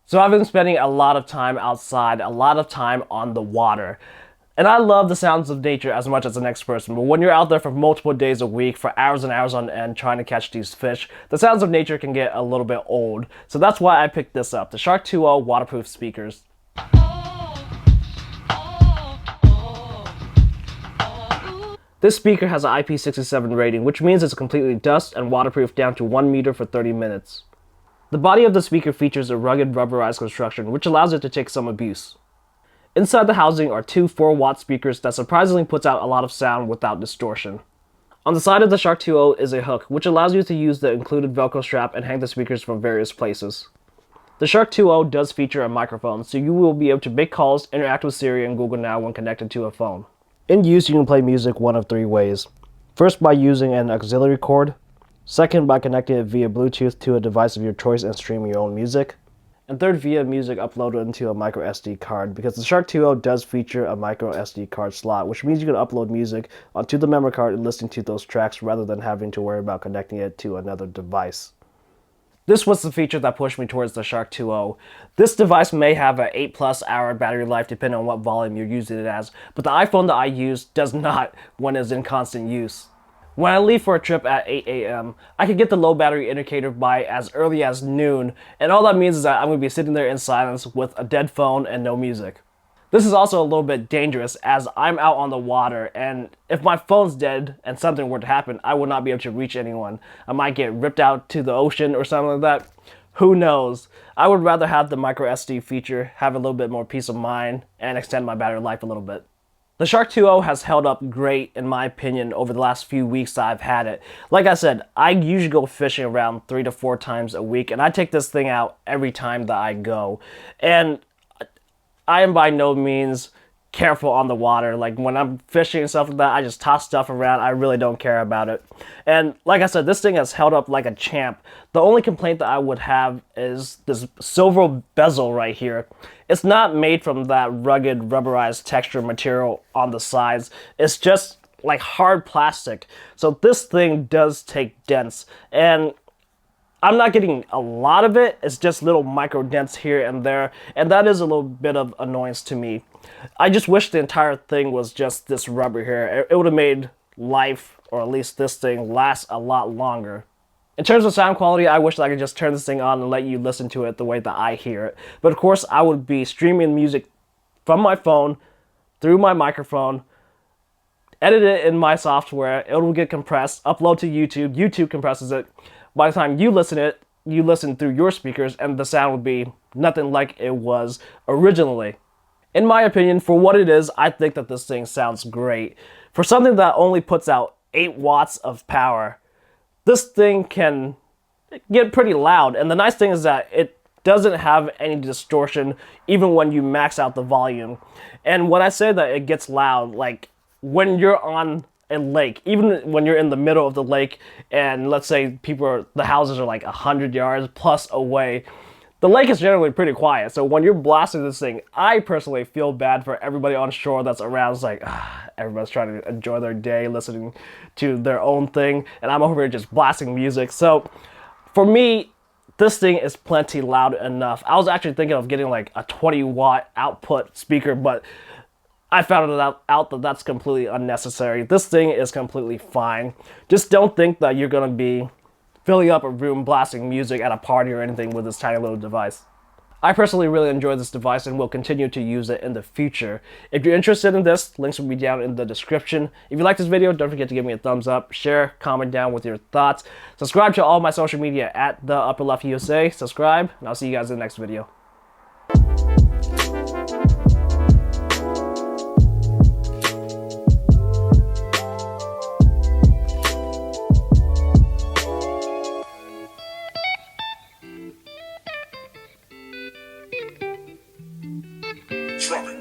So I've been spending a lot of time outside, a lot of time on the water. And I love the sounds of nature as much as the next person, but when you're out there for multiple days a week, for hours and hours on end trying to catch these fish, the sounds of nature can get a little bit old. So that's why I picked this up, the Sharkk 2.0 waterproof speakers. This speaker has an IP67 rating, which means it's completely dust and waterproof down to 1 meter for 30 minutes. The body of the speaker features a rugged rubberized construction, which allows it to take some abuse. Inside the housing are two 4-watt speakers that surprisingly puts out a lot of sound without distortion. On the side of the Sharkk 2.0 is a hook, which allows you to use the included Velcro strap and hang the speakers from various places. The Sharkk 2.0 does feature a microphone, so you will be able to make calls, interact with Siri and Google Now when connected to a phone. In use, you can play music one of 3 ways. First, by using an auxiliary cord. Second, by connecting it via Bluetooth to a device of your choice and streaming your own music. And third, via music uploaded into a micro SD card, because the Sharkk 2.0 does feature a micro SD card slot, which means you can upload music onto the memory card and listen to those tracks rather than having to worry about connecting it to another device. This was the feature that pushed me towards the Sharkk 2.0. This device may have an 8+ hour battery life depending on what volume you're using it as, but the iPhone that I use does not when it's in constant use. When I leave for a trip at 8 a.m., I can get the low battery indicator by as early as noon, and all that means is that I'm going to be sitting there in silence with a dead phone and no music. This is also a little bit dangerous as I'm out on the water, and if my phone's dead and something were to happen, I would not be able to reach anyone. I might get ripped out to the ocean or something like that. Who knows? I would rather have the micro SD feature, have a little bit more peace of mind, and extend my battery life a little bit. The Sharkk 2.0 has held up great, in my opinion, over the last few weeks that I've had it. Like I said, I usually go fishing around 3 to 4 times a week, and I take this thing out every time that I go. And I am by no means careful on the water. Like when I'm fishing and stuff like that, I just toss stuff around. I really don't care about it. And like I said, this thing has held up like a champ. The only complaint that I would have is this silver bezel right here. It's not made from that rugged rubberized texture material on the sides. It's just like hard plastic. So this thing does take dents, and I'm not getting a lot of it. It's just little micro dents here and there, and that is a little bit of annoyance to me. I just wish the entire thing was just this rubber here. It would have made life, or at least this thing, last a lot longer. In terms of sound quality, I wish that I could just turn this thing on and let you listen to it the way that I hear it. But of course, I would be streaming music from my phone, through my microphone, edit it in my software, it will get compressed, upload to YouTube, YouTube compresses it. By the time you listen through your speakers, and the sound would be nothing like it was originally. In my opinion, for what it is, I think that this thing sounds great. For something that only puts out 8 watts of power, this thing can get pretty loud. And the nice thing is that it doesn't have any distortion even when you max out the volume. And when I say that it gets loud, like when you're on a lake, even when you're in the middle of the lake and let's say the houses are like 100 yards plus away, the lake is generally pretty quiet. So when you're blasting this thing, I personally feel bad for everybody on shore that's around. It's like, everybody's trying to enjoy their day listening to their own thing, and I'm over here just blasting music. So for me, this thing is plenty loud enough. I was actually thinking of getting like a 20-watt output speaker, but I found out that that's completely unnecessary. This thing is completely fine. Just don't think that you're gonna be filling up a room blasting music at a party or anything with this tiny little device. I personally really enjoy this device and will continue to use it in the future. If you're interested in this, links will be down in the description. If you like this video, don't forget to give me a thumbs up, share, comment down with your thoughts. Subscribe to all my social media at the Upper Left USA. Subscribe, and I'll see you guys in the next video. Sharkk.